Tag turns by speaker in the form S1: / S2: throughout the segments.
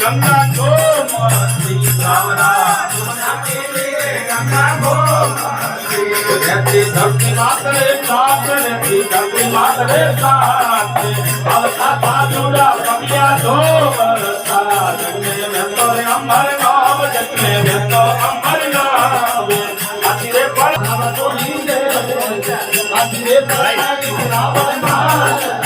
S1: गंगा को मस्ती भावना गंगा को रहती धरती मातरे साथ रहती धरती मातरे साथ अब साथा जुड़ा पकिया दो बरसात में तो अमर नाम जगने में तो अमर नाम अतिरे पर तो नींदे अतिरे पर रावण मार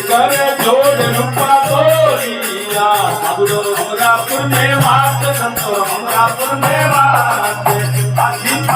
S1: करे जोड़ रूपा तोरिया साबुडो अमरापुर में वास संतो अमरापुर में वास